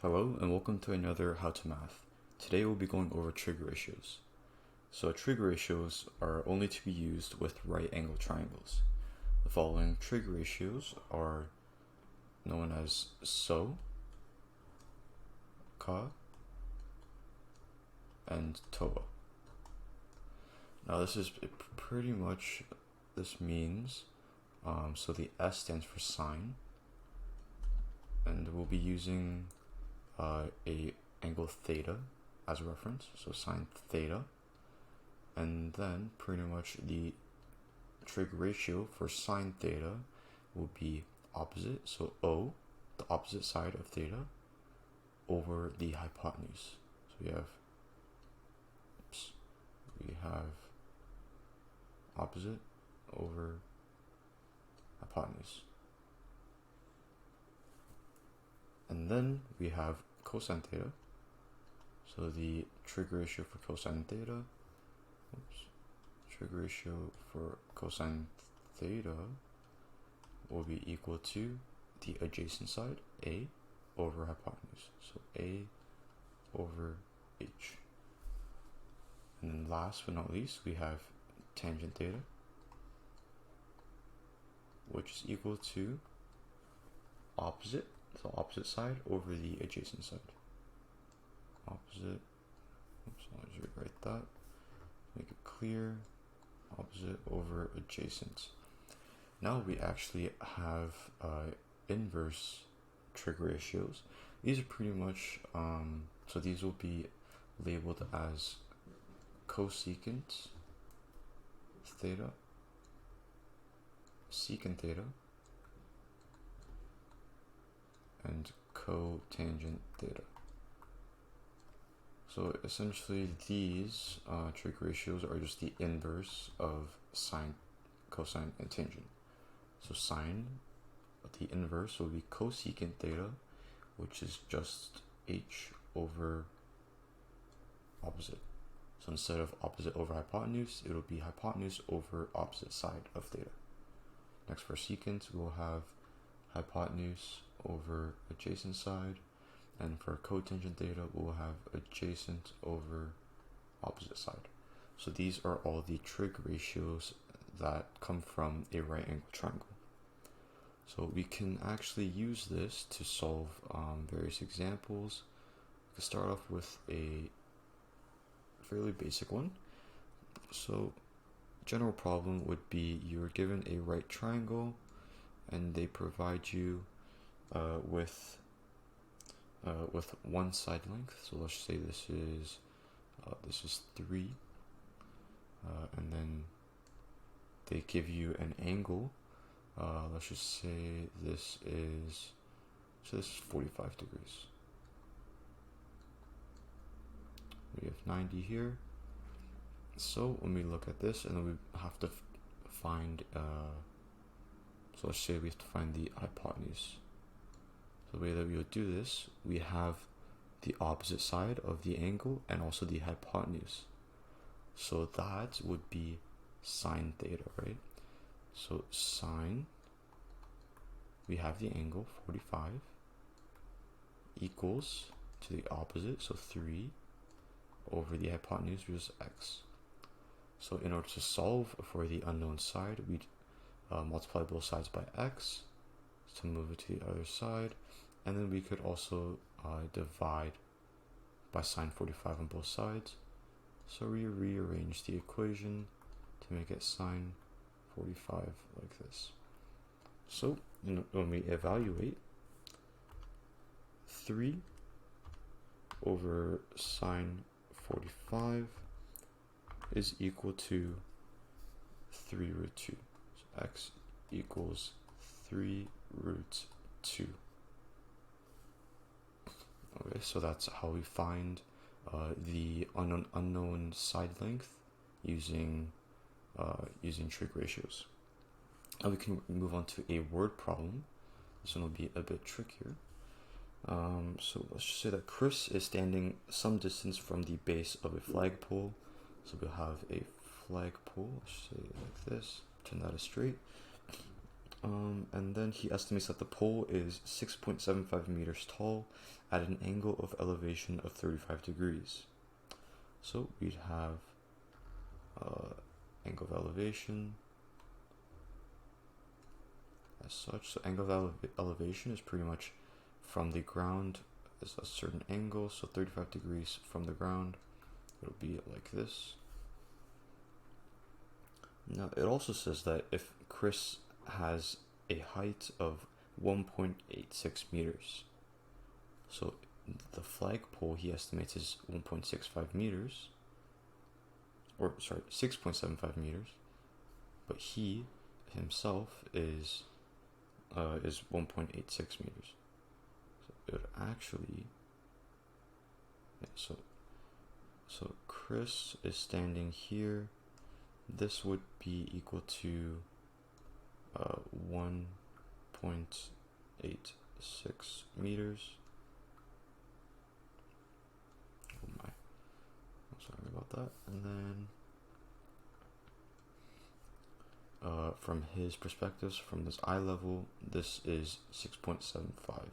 Hello and welcome to another How to Math. Today we'll be going over trig ratios. So trig ratios are only to be used with right angle triangles. The following trig ratios are known as SO, CA, and TOA. Now this is pretty much, this means, so the S stands for sine, and we'll be using a angle theta as a reference, so sine theta, and then pretty much the trig ratio for sine theta will be opposite, so O, the opposite side of theta, over the hypotenuse. So we have opposite over hypotenuse. And then we have cosine theta. So the trig ratio for cosine theta, trig ratio for cosine theta will be equal to the adjacent side, A, over hypotenuse. So A over H. And then last but not least, we have tangent theta, which is equal to opposite, so opposite side over the adjacent side. Opposite, I'll just rewrite that, make it clear, opposite over adjacent. Now we actually have inverse trig ratios. These are pretty much, so these will be labeled as cosecant theta, secant theta, and cotangent theta. So essentially these trig ratios are just the inverse of sine, cosine, and tangent. So sine, the inverse will be cosecant theta, which is just H over opposite. So instead of opposite over hypotenuse, it will be hypotenuse over opposite side of theta. Next, for secant, we'll have hypotenuse over adjacent side, and for cotangent theta, we'll have adjacent over opposite side. So these are all the trig ratios that come from a right angle triangle. So we can actually use this to solve various examples. We can start off with a fairly basic one. So general problem would be you're given a right triangle and they provide you with one side length. So let's say this is 3, and then they give you an angle. Let's just say this is 45 degrees. We have 90 here. So when we look at this, and then we have to find, so let's say we have to find the hypotenuse. So the way that we would do this, we have the opposite side of the angle and also the hypotenuse. So that would be sine theta, right? So sine, we have the angle 45 equals to the opposite, so 3 over the hypotenuse, which is x. So in order to solve for the unknown side, we multiply both sides by x to move it to the other side, and then we could also divide by sine 45 on both sides. So we rearrange the equation to make it sine 45 like this. So when we evaluate, 3 over sine 45 is equal to 3 root 2. So x equals 3 root 2. Okay, so that's how we find the unknown side length using trig ratios. Now we can move on to a word problem. This one will be a bit trickier. So let's just say that Chris is standing some distance from the base of a flagpole. So we'll have a flagpole, let's say like this, turn that as straight. And then he estimates that the pole is 6.75 meters tall at an angle of elevation of 35 degrees. So we'd have angle of elevation as such. So angle of elevation is pretty much from the ground is a certain angle, so 35 degrees from the ground, it'll be like this. Now it also says that if Chris has a height of 1.86 meters, so the flagpole he estimates is 1.65 meters, or sorry, 6.75 meters, but he himself is 1.86 meters. So it would actually, so Chris is standing here. This would be equal to 1.86 meters. Oh my, I'm sorry about that. And then from his perspectives, from this eye level, this is 6.75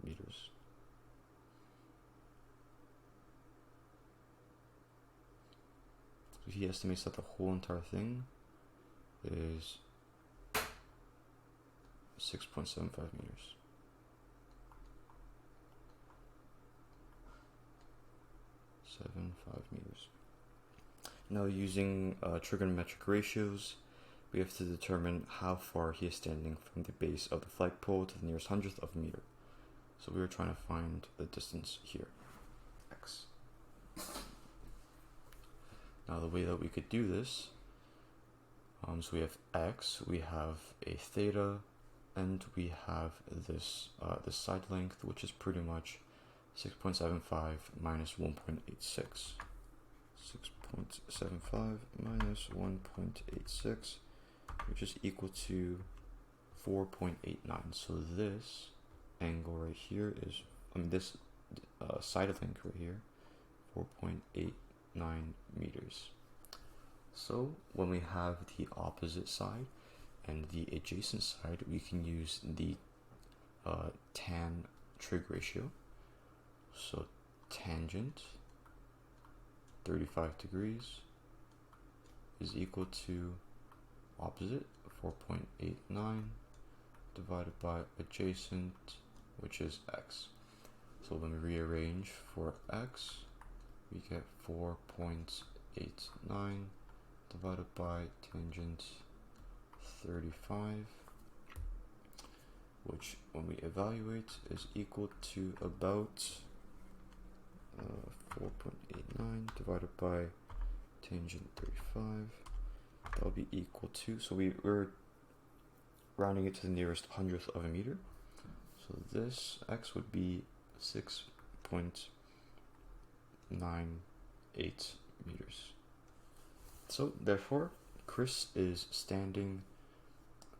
meters. So he estimates that the whole entire thing is 6.75 meters. Now using trigonometric ratios, we have to determine how far he is standing from the base of the flagpole to the nearest hundredth of a meter. So we were trying to find the distance here, x. Now the way that we could do this, so we have x, we have a theta, and we have this this side length, which is pretty much 6.75 minus 1.86. 6.75 minus 1.86, which is equal to 4.89. So this angle right here is, this side length right here, 4.89 meters. So when we have the opposite side and the adjacent side, we can use the tan trig ratio. So tangent 35 degrees is equal to opposite 4.89 divided by adjacent, which is x. So when we rearrange for x, we get 4.89 divided by tangent 35, which when we evaluate is equal to about 4.89 divided by tangent 35. That'll be equal to, so we're rounding it to the nearest hundredth of a meter. So this x would be 6.98 meters. So therefore, Chris is standing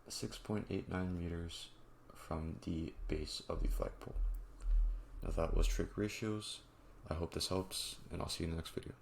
6.89 meters from the base of the flagpole. Now that was trig ratios. I hope this helps, and I'll see you in the next video.